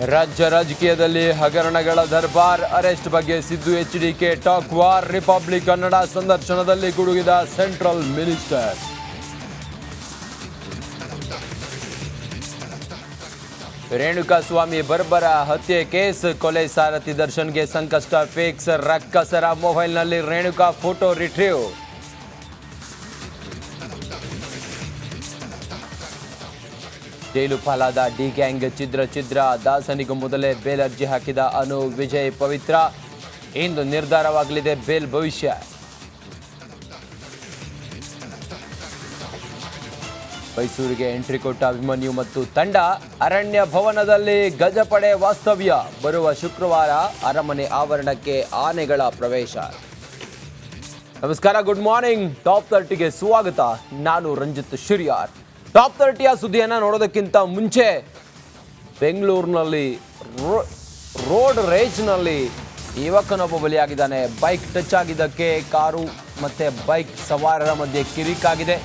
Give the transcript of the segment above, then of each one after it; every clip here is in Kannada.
ರಾಜ್ಯ ರಾಜಕೀಯದಲ್ಲಿ ಹಗರಣಗಳ ದರ್ಬಾರ್, ಅರೆಸ್ಟ್ ಬಗ್ಗೆ Siddu HDK talk war, republic Kannada ಸಂದರ್ಶನದಲ್ಲಿ ಗುಡುಗಿದ ಸೆಂಟ್ರಲ್ ಮಿನಿಸ್ಟರ್. ರೇಣುಕಾಸ್ವಾಮಿ ಬರ್ಬರ ಹತ್ಯೆ ಕೇಸ್, ಕೊಲೆ ಸಾರಥಿ ದರ್ಶನ್ಗೆ ಸಂಕಷ್ಟ ಫಿಕ್ಸ್, ರಕ್ಕಸರ ಮೊಬೈಲ್ನಲ್ಲಿ ರೇಣುಕಾ ಫೋಟೋ ರಿಟ್ರೀವ್. ಜೈಲು ಪಾಲಾದ ಡಿ ಗ್ಯಾಂಗ್ ಛಿದ್ರ ದಾಸನಿಗೂ ಮೊದಲೇ ಬೇಲ್ ಅರ್ಜಿ ಹಾಕಿದ ಅನು ವಿಜಯ್ ಪವಿತ್ರ, ಇಂದು ನಿರ್ಧಾರವಾಗಲಿದೆ ಬೇಲ್ ಭವಿಷ್ಯ. ಮೈಸೂರಿಗೆ ಎಂಟ್ರಿ ಕೊಟ್ಟ ಅಭಿಮನ್ಯು ಮತ್ತು ತಂಡ, ಅರಣ್ಯ ಭವನದಲ್ಲಿ ಗಜಪಡೆ ವಾಸ್ತವ್ಯ, ಬರುವ ಶುಕ್ರವಾರ ಅರಮನೆ ಆವರಣಕ್ಕೆ ಆನೆಗಳ ಪ್ರವೇಶ. ನಮಸ್ಕಾರ, ಗುಡ್ ಮಾರ್ನಿಂಗ್. ಟಾಪ್ 30ಗೆ ಸ್ವಾಗತ. ನಾನು ರಂಜಿತ್ ಶಿರಿಯಾರ್. ಟಾಪ್ 30ಯ ಸುದ್ದಿಯನ್ನು ನೋಡೋದಕ್ಕಿಂತ ಮುಂಚೆ, ಬೆಂಗಳೂರಿನಲ್ಲಿ ರೋಡ್ ರೇಜ್ನಲ್ಲಿ ಯುವಕನೊಬ್ಬ ಬಲಿಯಾಗಿದ್ದಾನೆ. ಬೈಕ್ ಟಚ್ ಆಗಿದ್ದಕ್ಕೆ ಕಾರು ಮತ್ತು ಬೈಕ್ ಸವಾರರ ಮಧ್ಯೆ ಕಿರಿಕಾಗಿದೆ.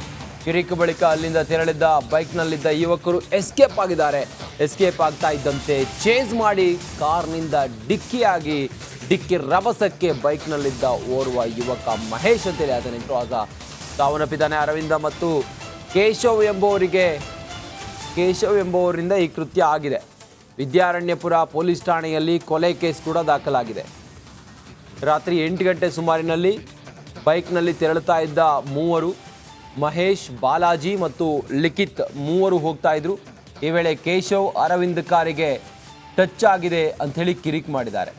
ಕಿರಿಕು ಬಳಿಕ ಅಲ್ಲಿಂದ ತೆರಳಿದ್ದ ಬೈಕ್ನಲ್ಲಿದ್ದ ಯುವಕರು ಎಸ್ಕೇಪ್ ಆಗಿದ್ದಾರೆ. ಎಸ್ಕೇಪ್ ಆಗ್ತಾ ಇದ್ದಂತೆ ಚೇಸ್ ಮಾಡಿ ಕಾರ್ನಿಂದ ಡಿಕ್ಕಿ ರಭಸಕ್ಕೆ ಬೈಕ್ನಲ್ಲಿದ್ದ ಓರ್ವ ಯುವಕ ಮಹೇಶ್ ಅಂತೇಳಿ ಆತನಿಂಟು ಆಗ ಸಾವನ್ನಪ್ಪಿದ್ದಾನೆ. ಅರವಿಂದ ಮತ್ತು ಕೇಶವ್ ಎಂಬುವರಿಂದ ಈ ಕೃತ್ಯ ಆಗಿದೆ. ವಿದ್ಯಾರಣ್ಯಪುರ ಪೊಲೀಸ್ ಠಾಣೆಯಲ್ಲಿ ಕೊಲೆ ಕೇಸ್ ಕೂಡ ದಾಖಲಾಗಿದೆ. ರಾತ್ರಿ 8 ಗಂಟೆ ಸುಮಾರಿನಲ್ಲಿ ಬೈಕ್ನಲ್ಲಿ ತೆರಳುತ್ತಾ ಇದ್ದ ಮೂವರು, ಮಹೇಶ್, ಬಾಲಾಜಿ ಮತ್ತು ಲಿಖಿತ್ ಮೂವರು ಹೋಗ್ತಾ ಇದ್ರು. ಈ ವೇಳೆ ಕೇಶವ್ ಅರವಿಂದ್ ಕಾರಿಗೆ ಟಚ್ ಆಗಿದೆ ಅಂಥೇಳಿ ಕಿರಿಕ್ ಮಾಡಿದ್ದಾರೆ.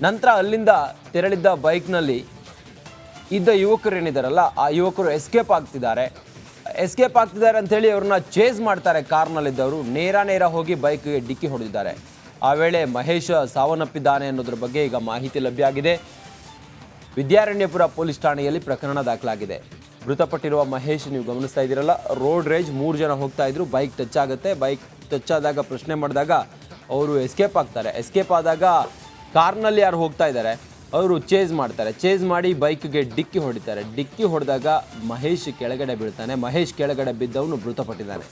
ನಂತರ ಅಲ್ಲಿಂದ ತೆರಳಿದ್ದ ಬೈಕ್ನಲ್ಲಿ ಇದ್ದ ಯುವಕರೇನಿದ್ದಾರಲ್ಲ, ಆ ಯುವಕರು ಎಸ್ಕೇಪ್ ಆಗ್ತಿದ್ದಾರೆ ಅಂಥೇಳಿ ಅವ್ರನ್ನ ಚೇಸ್ ಮಾಡ್ತಾರೆ. ಕಾರ್ನಲ್ಲಿದ್ದವರು ನೇರ ಹೋಗಿ ಬೈಕ್ಗೆ ಡಿಕ್ಕಿ ಹೊಡೆದಿದ್ದಾರೆ. ಆ ವೇಳೆ ಮಹೇಶ್ ಸಾವನ್ನಪ್ಪಿದ್ದಾನೆ ಅನ್ನೋದ್ರ ಬಗ್ಗೆ ಈಗ ಮಾಹಿತಿ ಲಭ್ಯ ಆಗಿದೆ. ವಿದ್ಯಾರಣ್ಯಪುರ ಪೊಲೀಸ್ ಠಾಣೆಯಲ್ಲಿ ಪ್ರಕರಣ ದಾಖಲಾಗಿದೆ. ಮೃತಪಟ್ಟಿರುವ ಮಹೇಶ್ ನೀವು ಗಮನಿಸ್ತಾ ಇದ್ದೀರಲ್ಲ, ರೋಡ್ ರೇಜ್ 3 ಜನ ಹೋಗ್ತಾ ಇದ್ರು. ಬೈಕ್ ಟಚ್ ಆಗುತ್ತೆ. ಬೈಕ್ ಟಚ್ ಆದಾಗ ಪ್ರಶ್ನೆ ಮಾಡಿದಾಗ ಅವರು ಎಸ್ಕೇಪ್ ಆಗ್ತಾರೆ. ಎಸ್ಕೇಪ್ ಆದಾಗ ಕಾರ್ನಲ್ಲಿ ಯಾರು ಹೋಗ್ತಾ ಇದ್ದಾರೆ ಅವರು ಚೇಸ್ ಮಾಡ್ತಾರೆ. ಚೇಸ್ ಮಾಡಿ ಬೈಕ್ಗೆ ಡಿಕ್ಕಿ ಹೊಡಿತಾರೆ. ಡಿಕ್ಕಿ ಹೊಡೆದಾಗ ಮಹೇಶ್ ಕೆಳಗಡೆ ಬೀಳ್ತಾನೆ. ಮಹೇಶ್ ಕೆಳಗಡೆ ಬಿದ್ದವನು ಮೃತಪಟ್ಟಿದ್ದಾನೆ.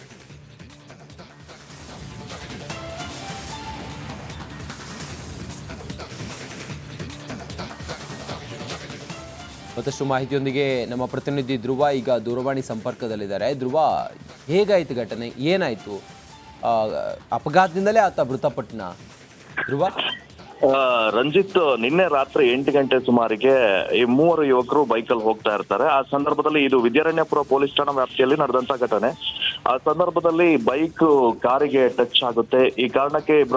ಮತ್ತಷ್ಟು ಮಾಹಿತಿಯೊಂದಿಗೆ ನಮ್ಮ ಪ್ರತಿನಿಧಿ ಧ್ರುವ ಈಗ ದೂರವಾಣಿ ಸಂಪರ್ಕದಲ್ಲಿದ್ದಾರೆ. ಧ್ರುವ, ಹೇಗಾಯಿತು ಘಟನೆ, ಏನಾಯಿತು? ಅಪಘಾತದಿಂದಲೇ ಆತ ಮೃತಪಟ್ಟನ? ಧ್ರುವ, ರಂಜಿತ್, ನಿನ್ನೆ ರಾತ್ರಿ 8 ಗಂಟೆ ಸುಮಾರಿಗೆ ಈ 3 ಯುವಕರು ಬೈಕಲ್ಲಿ ಹೋಗ್ತಾ ಇರ್ತಾರೆ. ಆ ಸಂದರ್ಭದಲ್ಲಿ ಇದು ವಿದ್ಯಾರಣ್ಯಪುರ ಪೊಲೀಸ್ ಠಾಣಾ ವ್ಯಾಪ್ತಿಯಲ್ಲಿ ನಡೆದಂತ ಘಟನೆ. ಆ ಸಂದರ್ಭದಲ್ಲಿ ಬೈಕ್ ಕಾರಿಗೆ ಟಚ್ ಆಗುತ್ತೆ. ಈ ಕಾರಣಕ್ಕೆ ಇಬ್ಬರನ್ನ